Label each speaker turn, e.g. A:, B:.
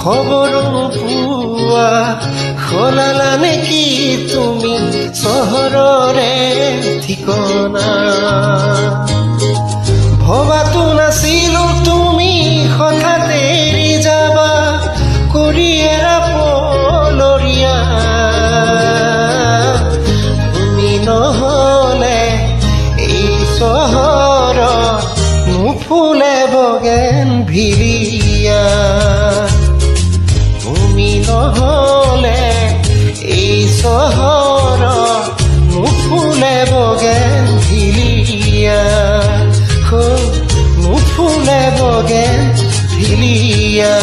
A: খবৰো পোৱা সলালা নেকি তুমি চহৰৰে ঠিকনা ভবাতো নাছিলো তুমি হঠাৎ এৰি যাবা কৰি এৰা পলৰীয়া তুমি নহলে এই চহৰত নুফুলে বগেন ভিলিয়া তুমি নহলে এই চহৰত নুফুলে বগেন ভিলিয়া নুফুলে বগেন ভিলিয়া